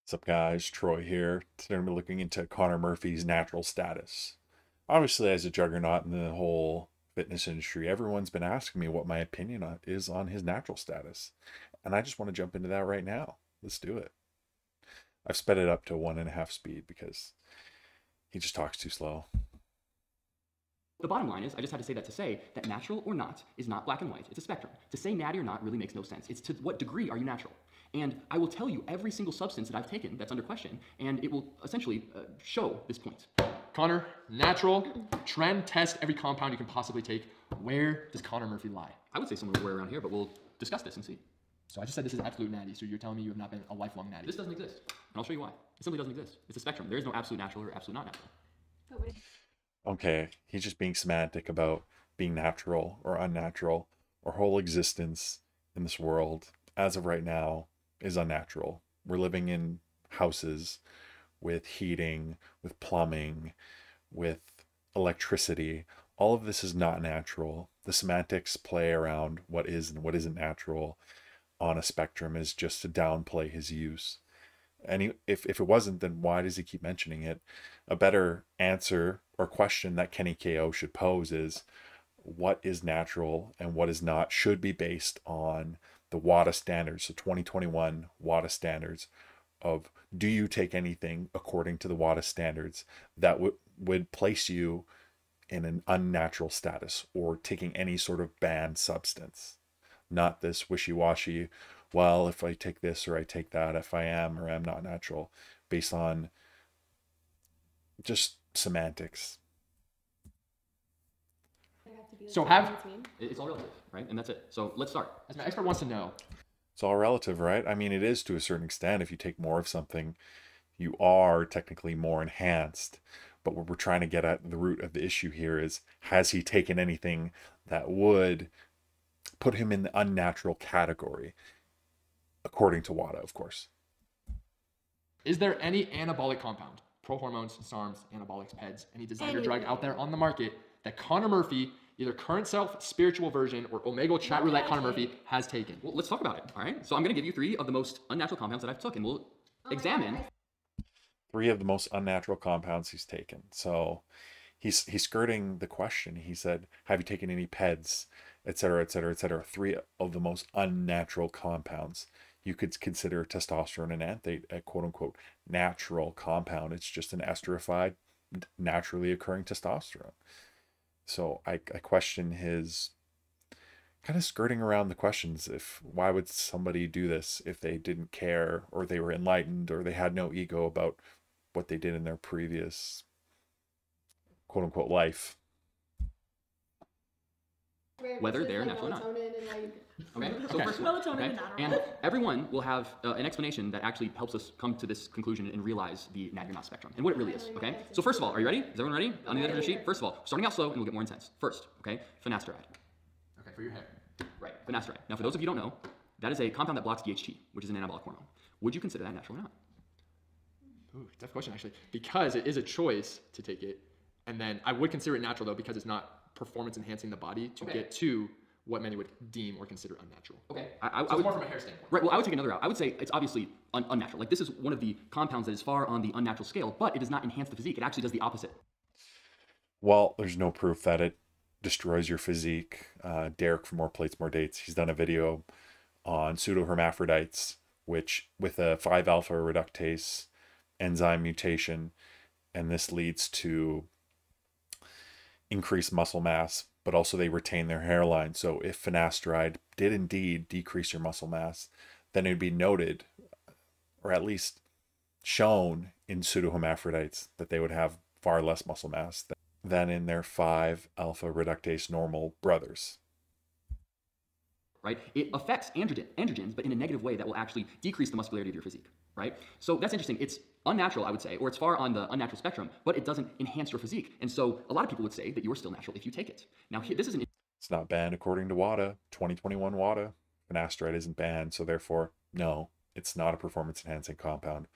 What's up, guys? Troy here. Today I'm looking into Connor Murphy's natural status. Obviously, as a juggernaut in the whole fitness industry, everyone's been asking me what my opinion is on his natural status. And I just want to jump into that right now. Let's do it. I've sped it up to 1.5 speed because he just talks too slow. The bottom line is, I just had to say that to say that natural or not is not black and white. It's a spectrum. To say natty or not really makes no sense. It's to what degree are you natural? And I will tell you every single substance that I've taken that's under question, and it will essentially show this point. Connor, natural, trend test every compound you can possibly take. Where does Connor Murphy lie? I would say somewhere around here, but we'll discuss this and see. So I just said this is absolute natty, so you're telling me you have not been a lifelong natty. This doesn't exist, and I'll show you why. It simply doesn't exist. It's a spectrum. There is no absolute natural or absolute not natural. Okay, he's just being semantic about being natural or unnatural. Our whole existence in this world, as of right now, is unnatural. We're living in houses with heating, with plumbing, with electricity. All of this is not natural. The semantics play around what is and what isn't natural on a spectrum is just to downplay his use. And if it wasn't, then why does he keep mentioning it? A better answer or question that Kenny KO should pose is what is natural and what is not should be based on the WADA standards, so 2021 WADA standards of do you take anything according to the WADA standards that would place you in an unnatural status or taking any sort of banned substance. Not this wishy-washy, well, if I take this or I take that, if I am or am not natural, based on just semantics. So It's all relative, right? And that's it. So let's start. as my expert wants to know, It's all relative, right? I mean, it is to a certain extent. If you take more of something, you are technically more enhanced. But what we're trying to get at the root of the issue here is, has he taken anything that would put him in the unnatural category, according to WADA, of course. is there any anabolic compound, prohormones, SARMs, anabolics, PEDs, any designer drug out there on the market that Connor Murphy, either current self, spiritual version, or Omegle chat roulette Connor Murphy has taken? Well, let's talk about it, all right? So I'm going to give you 3 of the most unnatural compounds that I've took, and we'll examine. 3 of the most unnatural compounds he's taken. So he's skirting the question. He said, have you taken any PEDs, etc., etc., etc. 3 of the most unnatural compounds. You could consider testosterone and anthate a quote-unquote natural compound. It's just an esterified, naturally occurring testosterone. So I question his kind of skirting around the questions. Why would somebody do this if they didn't care or they were enlightened or they had no ego about what they did in their previous quote unquote life? Whether they're natural or not. Okay, so first, okay, and everyone will have an explanation that actually helps us come to this conclusion and realize the natty or not spectrum and what it really is. Okay, so first of all, are you ready? Is everyone ready? On the other sheet. First of all, starting out slow and we'll get more intense. First, okay, finasteride. Okay, for your hair. Right, finasteride. Now, for those of you who don't know, that is a compound that blocks DHT, which is an anabolic hormone. Would you consider that natural or not? Ooh, tough question actually, because it is a choice to take it, and then I would consider it natural though because it's not performance enhancing the body to get to what many would deem or consider unnatural. Okay, I would more from a hair standpoint. Right. Well, I would take another route. I would say it's obviously unnatural. Like this is one of the compounds that is far on the unnatural scale, but it does not enhance the physique. It actually does the opposite. Well, there's no proof that it destroys your physique. Derek from More Plates, More Dates, he's done a video on pseudohermaphrodites, which with a 5-alpha reductase enzyme mutation, and this leads to increased muscle mass, but also they retain their hairline. So if finasteride did indeed decrease your muscle mass, then it would be noted, or at least shown in pseudohermaphrodites, that they would have far less muscle mass than in their 5-alpha reductase normal brothers. Right? It affects androgens, but in a negative way that will actually decrease the muscularity of your physique, right? So that's interesting. It's unnatural, I would say, or it's far on the unnatural spectrum, but it doesn't enhance your physique. And so a lot of people would say that you are still natural if you take it. Now, this is an... It's not banned according to WADA, 2021 WADA. Finasteride isn't banned, so therefore, no, it's not a performance-enhancing compound.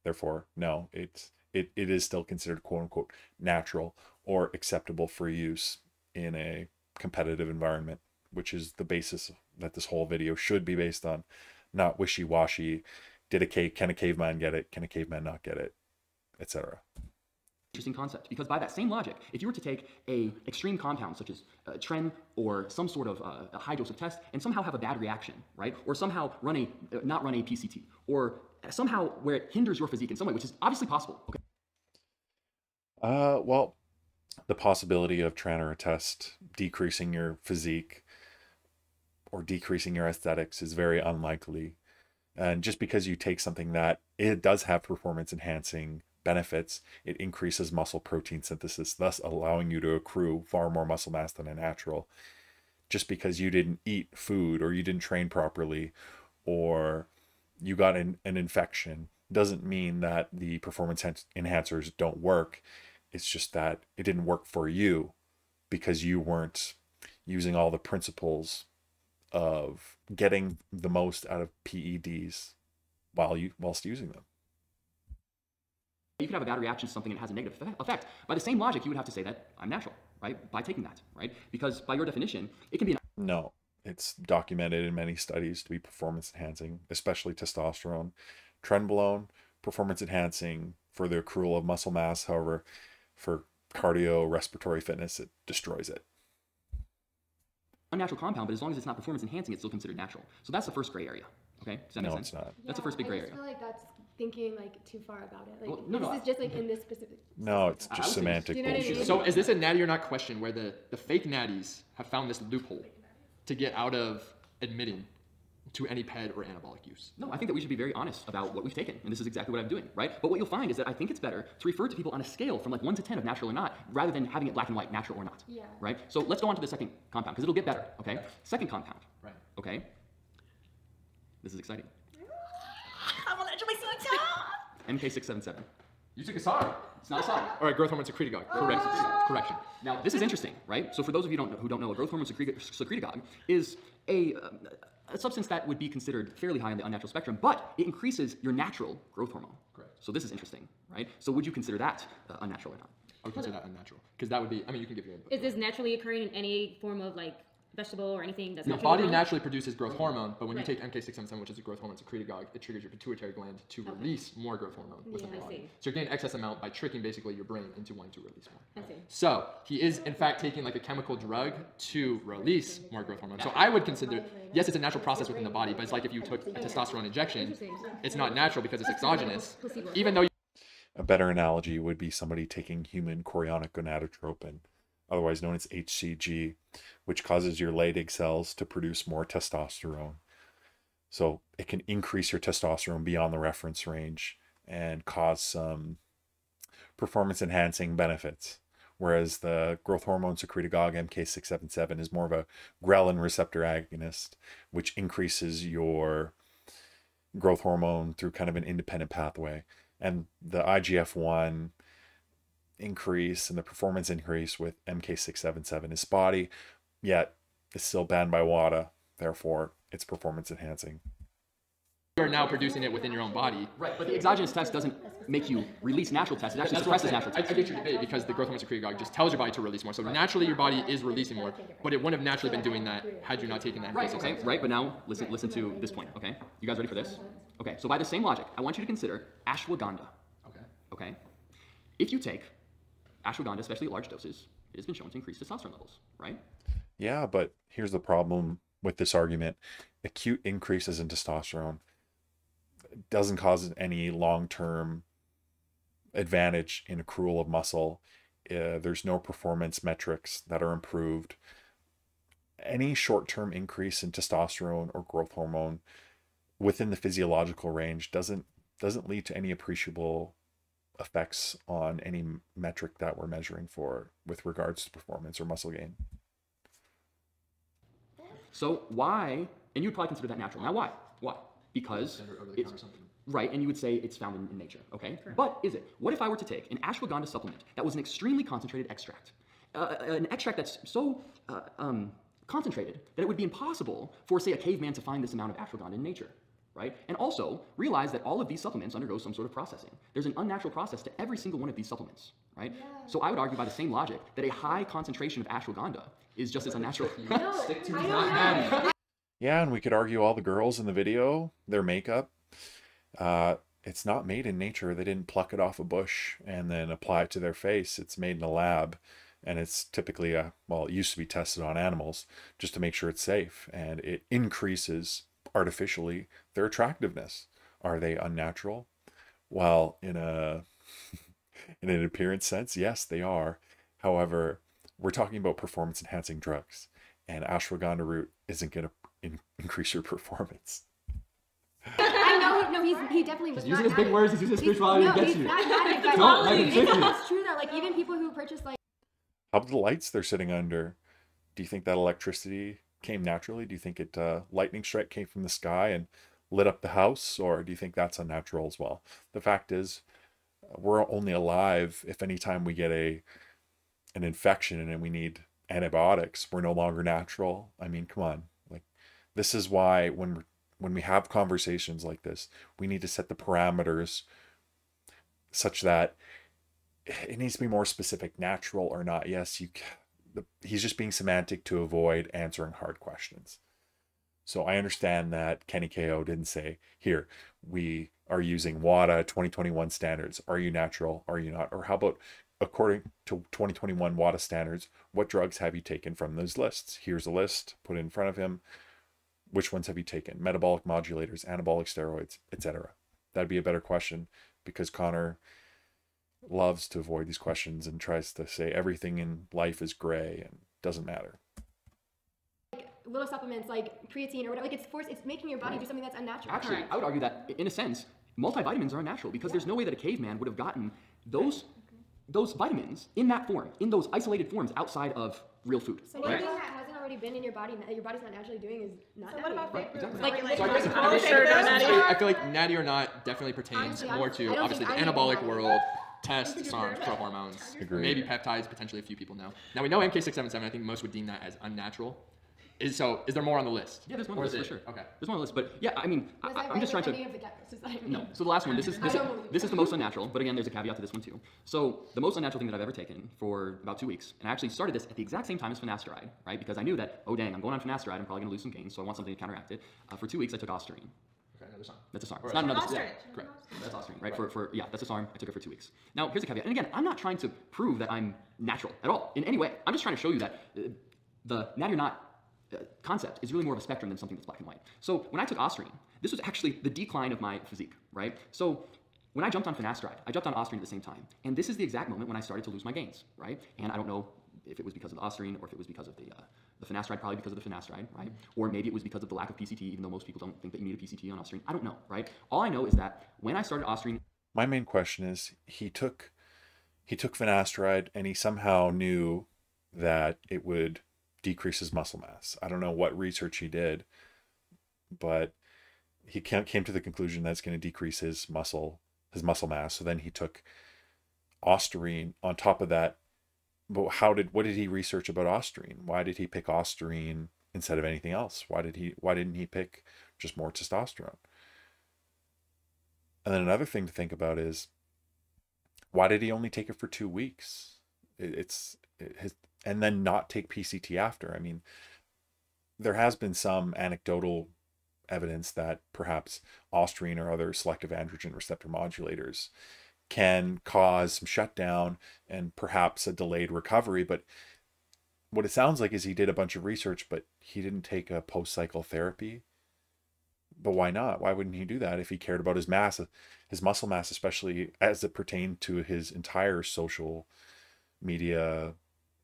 Therefore, no, it is still considered quote-unquote natural or acceptable for use in a competitive environment, which is the basis that this whole video should be based on, not wishy-washy can a caveman get it? Can a caveman not get it? Etc. Interesting concept, because by that same logic, if you were to take a extreme compound such as tren or some sort of a high dose of test and somehow have a bad reaction, right? Or somehow not run a PCT, or somehow where it hinders your physique in some way, which is obviously possible. Okay. Well, the possibility of tren or a test decreasing your physique or decreasing your aesthetics is very unlikely. And just because you take something that it does have performance enhancing benefits, it increases muscle protein synthesis, thus allowing you to accrue far more muscle mass than a natural. Just because you didn't eat food or you didn't train properly or you got an infection doesn't mean that the performance enhancers don't work. It's just that it didn't work for you because you weren't using all the principles of getting the most out of PEDs whilst using them. You could have a bad reaction to something and it has a negative effect. By the same logic, you would have to say that I'm natural, right? By taking that, right? Because by your definition, it can be No, it's documented in many studies to be performance enhancing, especially testosterone. Trenbolone, performance enhancing for the accrual of muscle mass. However, for cardio, respiratory fitness, it destroys it. Unnatural compound, but as long as it's not performance enhancing, it's still considered natural. So that's the first gray area. Okay, does that make sense? No, it's not. That's the first big gray area. I feel like that's thinking like too far about it. Like Well, this is just like in this specific. No, it's just semantic Do you know what I bullshit. mean? So is this a natty or not question where the fake natties have found this loophole to get out of admitting to any PED or anabolic use? No, I think that we should be very honest about what we've taken, and this is exactly what I'm doing, right? But what you'll find is that I think it's better to refer to people on a scale from like 1 to 10 of natural or not, rather than having it black and white, natural or not. Yeah. Right? So let's go on to the second compound, because it'll get better, okay? Second compound. Right. Okay? This is exciting. I'm allegedly so MK677. You took a SAR. It's not a SAR. All right, growth hormone secretagogue. Correct. Correction. Now, this is interesting, right? So for those of you who don't know, a growth hormone secretagogue is a substance that would be considered fairly high on the unnatural spectrum, but it increases your natural growth hormone. Correct. So this is interesting, right? So would you consider that unnatural or not? I would consider that unnatural. Because that would be, I mean, you can give your input. Is this naturally occurring in any form of like vegetable or anything that's Your naturally body grown? naturally produces growth hormone, but when Right. you take MK677, which is a growth hormone secretagogue, it triggers your pituitary gland to release more growth hormone within the I body. see. So you're getting excess amount by tricking basically your brain into wanting to release more. I see. So he is in fact taking like a chemical drug to release more growth hormone. So I would consider, yes, it's a natural process within the body, but it's like if you took a testosterone injection, it's not natural because it's exogenous, even though you A better analogy would be somebody taking human chorionic gonadotropin, otherwise known as HCG, which causes your Leydig cells to produce more testosterone. So it can increase your testosterone beyond the reference range and cause some performance enhancing benefits. Whereas the growth hormone secretagogue MK677 is more of a ghrelin receptor agonist, which increases your growth hormone through kind of an independent pathway. And the IGF-1 increase and the performance increase with MK677 is spotty, yet it's still banned by WADA. Therefore, it's performance enhancing. are now producing it within your own body. Right, but the exogenous test doesn't make you release natural tests. It actually suppresses natural I tests. get your debate because the growth hormone secretagogue just tells your body to release more. So naturally your body is releasing more, but it wouldn't have naturally been doing that had you not taken that. Right, okay, right, but now listen to this point, okay? You guys ready for this? Okay, so by the same logic, I want you to consider ashwagandha, Okay. okay? If you take ashwagandha, especially at large doses, it has been shown to increase testosterone levels, right? Yeah, but here's the problem with this argument. Acute increases in testosterone doesn't cause any long-term advantage in accrual of muscle. There's no performance metrics that are improved. Any short-term increase in testosterone or growth hormone within the physiological range doesn't lead to any appreciable effects on any metric that we're measuring for with regards to performance or muscle gain. So why, and you'd probably consider that natural. Now why? Why? Because it's, right, and you would say it's found in nature, okay? Correct. But is it? What if I were to take an ashwagandha supplement that was an extremely concentrated extract? An extract that's so concentrated that it would be impossible for, say, a caveman to find this amount of ashwagandha in nature, right? And also realize that all of these supplements undergo some sort of processing. There's an unnatural process to every single one of these supplements, right? Yeah. So I would argue by the same logic that a high concentration of ashwagandha is just as unnatural. Stick to I his don't not know. Yeah, and we could argue all the girls in the video, their makeup, It's not made in nature. They didn't pluck it off a bush and then apply it to their face. It's made in a lab, and it's typically well, it used to be tested on animals just to make sure it's safe, and it increases artificially their attractiveness. Are they unnatural? Well, in a in an appearance sense, yes, they are. However, we're talking about performance enhancing drugs, and ashwagandha root isn't going to increase your performance. I know, no, he definitely was He's using not his big words, he's using spirituality to get he's you. not mad at Don't let him trick you. It's true that, like, even people who purchase, like, How about the lights they're sitting under? Do you think that electricity came naturally? Do you think it lightning strike came from the sky and lit up the house, or do you think that's unnatural as well? The fact is, we're only alive if any time we get an infection and we need antibiotics, we're no longer natural. I mean, come on. Like, this is why when we have conversations like this, we need to set the parameters such that it needs to be more specific, natural or not. Yes, he's just being semantic to avoid answering hard questions. So I understand that Kenny KO didn't say, here, we are using WADA 2021 standards. Are you natural? Are you not? Or how about, according to 2021 WADA standards, what drugs have you taken from those lists? Here's a list, put it in front of him. Which ones have you taken? Metabolic modulators, anabolic steroids, etc. That'd be a better question, because Connor loves to avoid these questions and tries to say everything in life is gray and doesn't matter. little supplements like creatine or whatever, like it's making your body do something that's unnatural. Actually, I would argue that in a sense, multivitamins are unnatural, because there's no way that a caveman would have gotten those vitamins in that form, in those isolated forms outside of real food. So anything that hasn't already been in your body that your body's not naturally doing is not So natty. what about fake Right, foods? exactly. Like, So I guess I feel like natty or not definitely pertains Honestly, more to I don't obviously the think I need anabolic natty. world, tests, SARMs, pro-hormones, Agreed. maybe peptides, potentially a few people know. Now we know MK677, I think most would deem that as unnatural. Is there more on the list? Yeah, there's more on Or the list is for it- sure. Okay. There's more on the list, but yeah, I mean, Was that I'm just trying right? to. Any of the gut society? No. So the last one, this is I don't believe this that. is the most unnatural, but again, there's a caveat to this one too. So the most unnatural thing that I've ever taken for about 2 weeks, and I actually started this at the exact same time as finasteride, right? Because I knew that, oh dang, I'm going on finasteride, I'm probably gonna lose some gains, so I want something to counteract it. For 2 weeks, I took Ostarine. Okay, another SARM. That's a SARM. Or It's not another. Ostarine. Yeah, correct. That's Ostarine, right? Yeah, that's a SARM. I took it for 2 weeks. Now here's a caveat, and again, I'm not trying to prove that I'm natural at all in any way. I'm just trying to show you that the natty or not concept is really more of a spectrum than something that's black and white. So when I took Ostarine, this was actually the decline of my physique, right? So when I jumped on finasteride, I jumped on Ostarine at the same time. And this is the exact moment when I started to lose my gains, right? And I don't know if it was because of the Ostarine or if it was because of the finasteride, probably because of the finasteride, right? Or maybe it was because of the lack of PCT, even though most people don't think that you need a PCT on Ostarine. I don't know, right? All I know is that when I started Ostarine, My main question is, he took finasteride and he somehow knew that it would decrease his muscle mass. I don't know what research he did, but he came to the conclusion that it's going to decrease his muscle mass. So then he took Ostarine on top of that. But what did he research about Ostarine? Why did he pick Ostarine instead of anything else? Why didn't he pick just more testosterone? And then another thing to think about is, why did he only take it for 2 weeks? And then not take PCT after. I mean, there has been some anecdotal evidence that perhaps Ostarine or other selective androgen receptor modulators can cause some shutdown and perhaps a delayed recovery. But what it sounds like is he did a bunch of research, but he didn't take a post-cycle therapy. But why not? Why wouldn't he do that if he cared about his mass, his muscle mass, especially as it pertained to his entire social media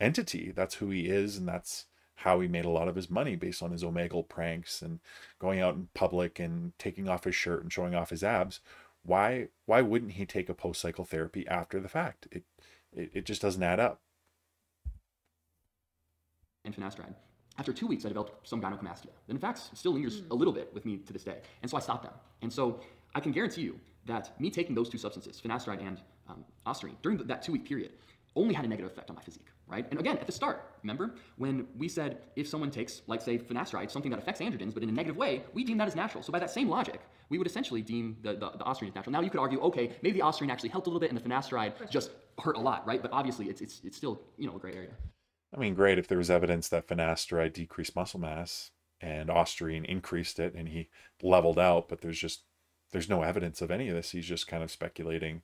entity? That's who he is, and that's how he made a lot of his money, based on his Omegle pranks and going out in public and taking off his shirt and showing off his abs. Why wouldn't he take a post-cycle therapy after the fact? It just doesn't add up. and finasteride. After 2 weeks, I developed some gynecomastia. And in fact, it still lingers a little bit with me to this day. And so I stopped them. And so I can guarantee you that me taking those two substances, finasteride and Ostarine, during that 2 week period, only had a negative effect on my physique, right? And again, at the start, remember when we said if someone takes, like say, finasteride, something that affects androgens, but in a negative way, we deem that as natural. So by that same logic, we would essentially deem the Ostarine as natural. Now you could argue, okay, maybe the Ostarine actually helped a little bit and the finasteride just hurt a lot, right? But obviously it's still, a gray area. I mean, great if there was evidence that finasteride decreased muscle mass and Ostarine increased it and he leveled out, but there's just there's no evidence of any of this. He's just kind of speculating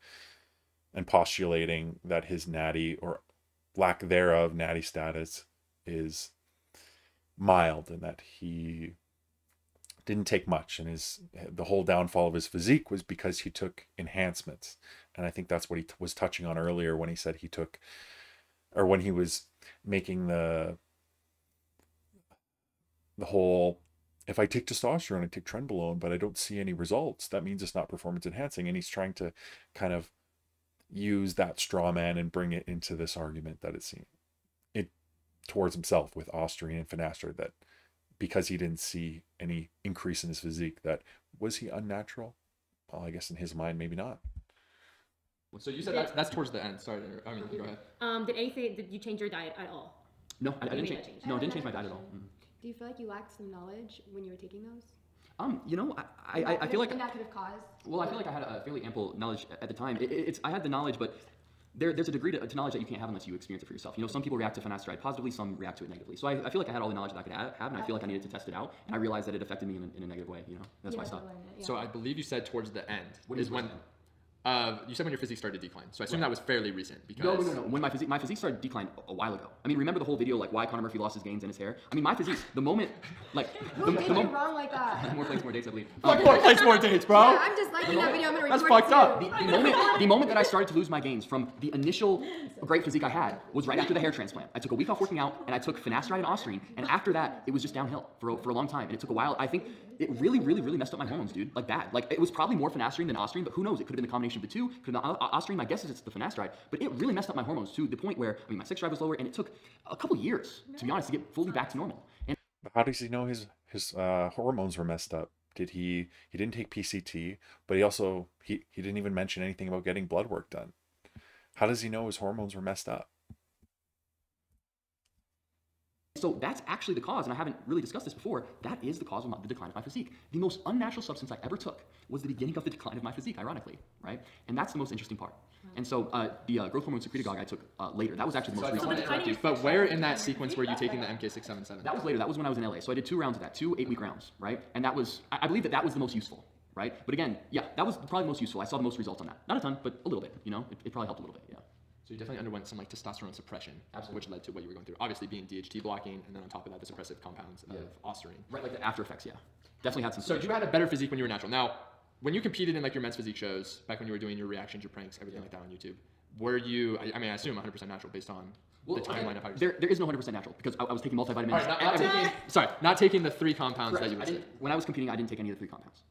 and postulating that his natty or lack thereof natty status is mild, and that he didn't take much, and the whole downfall of his physique was because he took enhancements. And I think that's what he was touching on earlier when he said he took, or when he was making the whole, if I take testosterone, I take trenbolone, but I don't see any results, that means it's not performance enhancing. And he's trying to kind of use that straw man and bring it into this argument that it towards himself with Austrian and finasteride, that because he didn't see any increase in his physique, that was he unnatural? Well, I guess in his mind, maybe not. So you said that's towards the end. Sorry, I mean, go ahead. Did you change your diet at all? No, I didn't change. No, I didn't change my diet at all. Do you feel like you lacked some knowledge when you were taking those? You know, I feel like that could have caused. Well, I feel like I had a fairly ample knowledge at the time. I had the knowledge, but there's a degree to knowledge that you can't have unless you experience it for yourself. You know, some people react to finasteride positively, some react to it negatively. So I feel like I had all the knowledge that I could have, and I feel like I needed to test it out. And I realized that it affected me in a negative way. You know, that's why I stopped. So I believe you said towards the end. What is when? You said when your physique started to decline. So I assume that was fairly recent. Because No. When my physique started to decline a while ago. I mean, remember the whole video, like why Conor Murphy lost his gains and his hair? I mean, my physique, the moment, like, Who did you wrong like that? more plates, more dates, I believe. More plates, more dates, bro. Yeah, I'm just liking that video. I'm gonna That's report fucked it up. too. The moment that I started to lose my gains from the initial great physique I had was right after the hair transplant. I took a week off working out, and I took finasteride and Austrian, and after that, it was just downhill for a long time. And it took a while. I think it really messed up my hormones, dude. Like bad. Like it was probably more finasteride than Austrian, but who knows? It could have been the combination of the two. Could have been Austrian. My guess is it's the finasteride, but it really messed up my hormones to the point where, I mean, my sex drive was lower, and it took a couple years, to be honest, to get fully back to normal. And How does he know his hormones were messed up? Did he didn't take PCT, but he didn't even mention anything about getting blood work done. How does he know his hormones were messed up? so that's actually the cause, and I haven't really discussed this before, that is the cause of the decline of my physique. The most unnatural substance I ever took was the beginning of the decline of my physique, ironically, right? And that's the most interesting part. And so the growth hormone secretagogue I took later. That was actually the most recent. But where in that sequence were you taking the MK677? That was later. That was when I was in LA. So I did 2 rounds of that, 2 8-week rounds, right? And that was, I believe that was the most useful, right? But again, yeah, that was probably the most useful. I saw the most results on that. Not a ton, but a little bit, you know? It probably helped a little bit, yeah. So you definitely underwent some like testosterone suppression, which led to what you were going through. Obviously being DHT blocking, and then on top of that, the suppressive compounds of Austrian. Right, like the after effects, yeah. Definitely had some. So you had a better physique when you were natural. Now, when you competed in like your men's physique shows, back when you were doing your reactions, your pranks, everything like that on YouTube, were you, I mean, I assume 100% natural based on the timeline of how you... There is no 100% natural, because I was taking multivitamins. All right, not taking the 3 compounds that you listed. When I was competing, I didn't take any of the 3 compounds.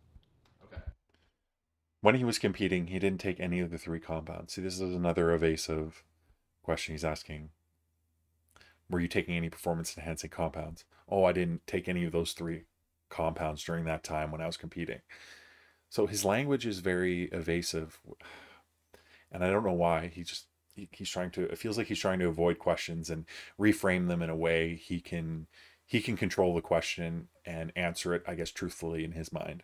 When he was competing, he didn't take any of the 3 compounds. See, this is another evasive question he's asking. Were you taking any performance enhancing compounds? Oh, I didn't take any of those 3 compounds during that time when I was competing. So his language is very evasive, and I don't know why. He's trying to, it feels like he's trying to avoid questions and reframe them in a way he can control the question and answer it, I guess, truthfully in his mind.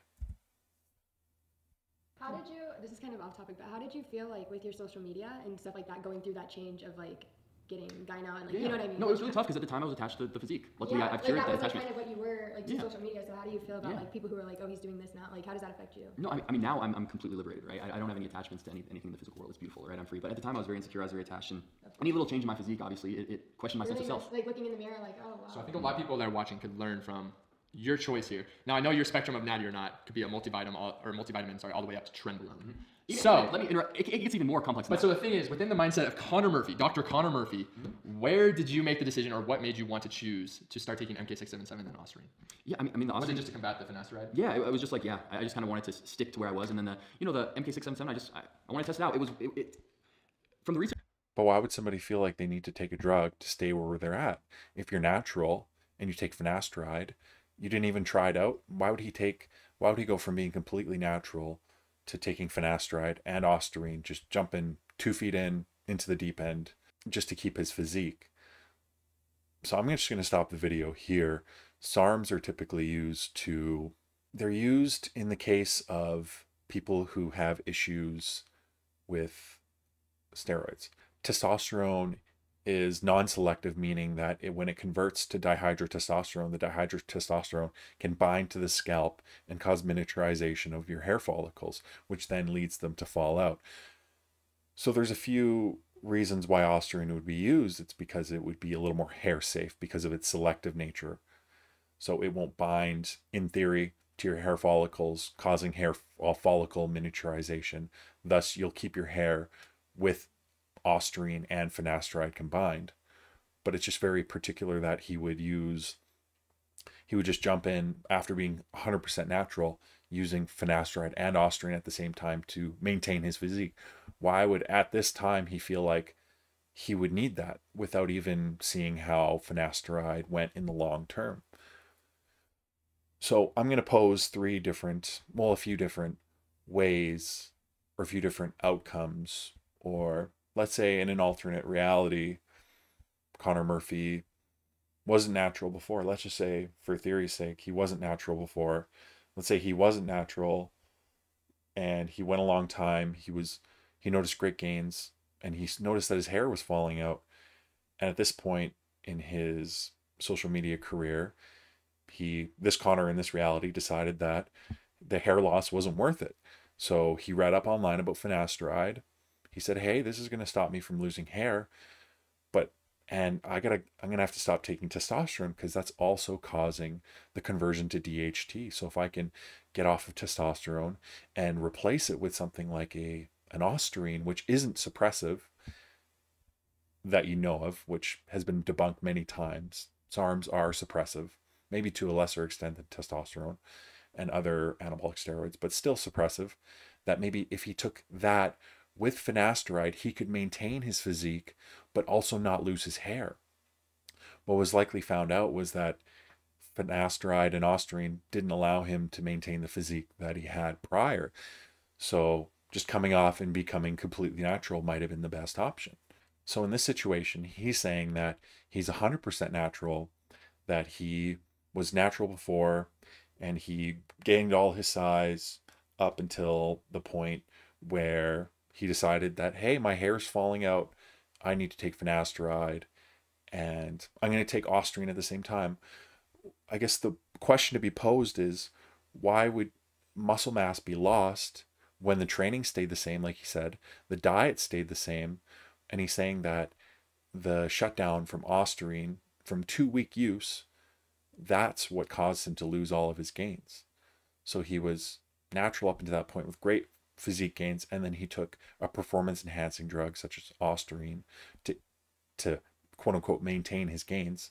How did you, this is kind of off topic, but how did you feel like with your social media and stuff like that, going through that change of like getting gyno and like, you know what I mean? No, it was really tough because at the time I was attached to the physique. Luckily, I've cured that attachment. That was like kind of what you were, like, to social media. So how do you feel about like people who are like, oh, he's doing this now? Like, how does that affect you? No, I mean now I'm completely liberated, right? I don't have any attachments to anything in the physical world. It's beautiful, right? I'm free. But at the time I was very insecure, I was very attached, and any little change in my physique, obviously, it questioned my sense of self. Like looking in the mirror, like, oh wow. So I think a lot of people that are watching could learn from your choice here. Now I know your spectrum of natty or not could be a multivitamin all the way up to trenbolone. So let me interrupt. It gets even more complex than that. So the thing is, within the mindset of Conor Murphy, Dr. Conor Murphy, where did you make the decision, or what made you want to choose to start taking MK677 and Austrian? Yeah, I mean the Austrian. Was it just to combat the finasteride? Yeah, it was just like, I just kind of wanted to stick to where I was, and then the MK677, I wanted to test it out. It was from the research. But why would somebody feel like they need to take a drug to stay where they're at? If you're natural and you take finasteride, you didn't even try it out. Why would he go from being completely natural to taking finasteride and Austrian, just jumping 2 feet into the deep end just to keep his physique? So I'm just going to stop the video here. SARMs are typically they're used in the case of people who have issues with steroids. Testosterone is non-selective, meaning that when it converts to dihydrotestosterone, the dihydrotestosterone can bind to the scalp and cause miniaturization of your hair follicles, which then leads them to fall out. So there's a few reasons why ostarine would be used. It's because it would be a little more hair safe because of its selective nature. So it won't bind, in theory, to your hair follicles, causing hair follicle miniaturization. Thus, you'll keep your hair with ostarine and finasteride combined. But it's just very particular that he would just jump in after being 100% natural, using finasteride and ostarine at the same time to maintain his physique. Why would at this time he feel like he would need that without even seeing how finasteride went in the long term? So I'm going to pose a few different ways or a few different outcomes, or let's say in an alternate reality, Connor Murphy wasn't natural before. Let's just say, for theory's sake, he wasn't natural before. Let's say he wasn't natural and he went a long time. He noticed great gains and he noticed that his hair was falling out. And at this point in his social media career, this Connor in this reality decided that the hair loss wasn't worth it. So he read up online about finasteride. He said, hey, this is going to stop me from losing hair, and I'm gonna have to stop taking testosterone because that's also causing the conversion to DHT. So if I can get off of testosterone and replace it with something like an ostarine, which isn't suppressive, that you know of, which has been debunked many times. SARMs are suppressive, maybe to a lesser extent than testosterone and other anabolic steroids, but still suppressive. That maybe if he took that with finasteride, he could maintain his physique, but also not lose his hair. What was likely found out was that finasteride and ostarine didn't allow him to maintain the physique that he had prior. So just coming off and becoming completely natural might have been the best option. So in this situation, he's saying that he's 100% natural, that he was natural before, and he gained all his size up until the point where he decided that, hey, my hair's falling out. I need to take finasteride and I'm going to take ostarine at the same time. I guess the question to be posed is, why would muscle mass be lost when the training stayed the same? Like he said, the diet stayed the same. And he's saying that the shutdown from ostarine from 2-week use, that's what caused him to lose all of his gains. So he was natural up until that point with great physique gains, and then he took a performance enhancing drug such as ostarine to quote unquote maintain his gains,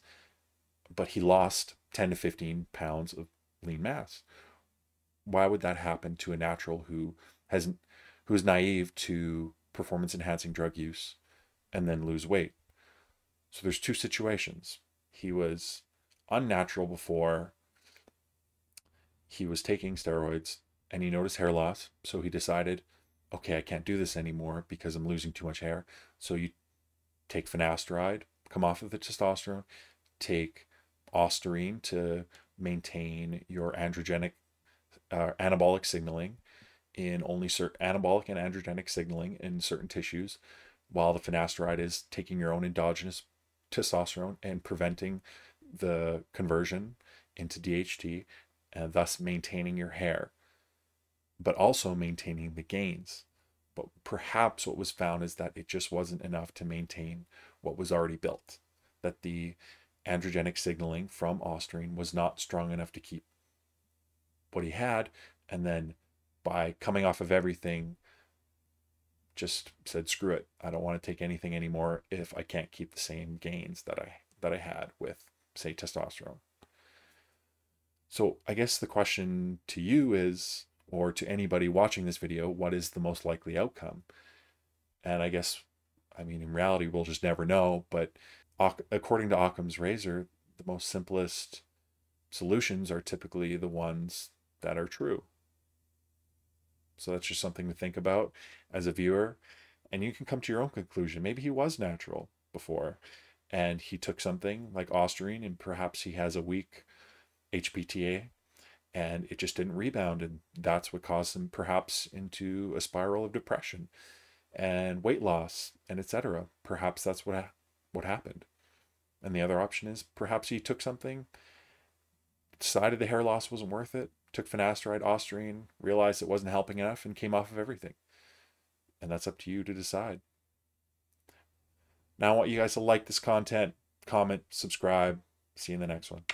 but he lost 10 to 15 pounds of lean mass. Why would that happen to a natural who is naive to performance enhancing drug use and then lose weight? So there's two situations. He was unnatural before he was taking steroids and he noticed hair loss. So he decided, okay, I can't do this anymore because I'm losing too much hair. So you take finasteride, come off of the testosterone, take ostarine to maintain your anabolic signaling in only certain anabolic and androgenic signaling in certain tissues, while the finasteride is taking your own endogenous testosterone and preventing the conversion into DHT, and thus maintaining your hair, but also maintaining the gains. But perhaps what was found is that it just wasn't enough to maintain what was already built, that the androgenic signaling from ostarine was not strong enough to keep what he had, and then by coming off of everything, just said, screw it, I don't want to take anything anymore if I can't keep the same gains that I had with, say, testosterone. So I guess the question to you is, or to anybody watching this video, what is the most likely outcome? And I guess, I mean, in reality, we'll just never know, but according to Occam's razor, the most simplest solutions are typically the ones that are true. So that's just something to think about as a viewer. And you can come to your own conclusion. Maybe he was natural before and he took something like ostarine and perhaps he has a weak HPTA and it just didn't rebound. And that's what caused him perhaps into a spiral of depression and weight loss and etc. Perhaps that's what what happened. And the other option is perhaps he took something, decided the hair loss wasn't worth it, took finasteride, Osterine, realized it wasn't helping enough, and came off of everything. And that's up to you to decide. Now I want you guys to like this content, comment, subscribe. See you in the next one.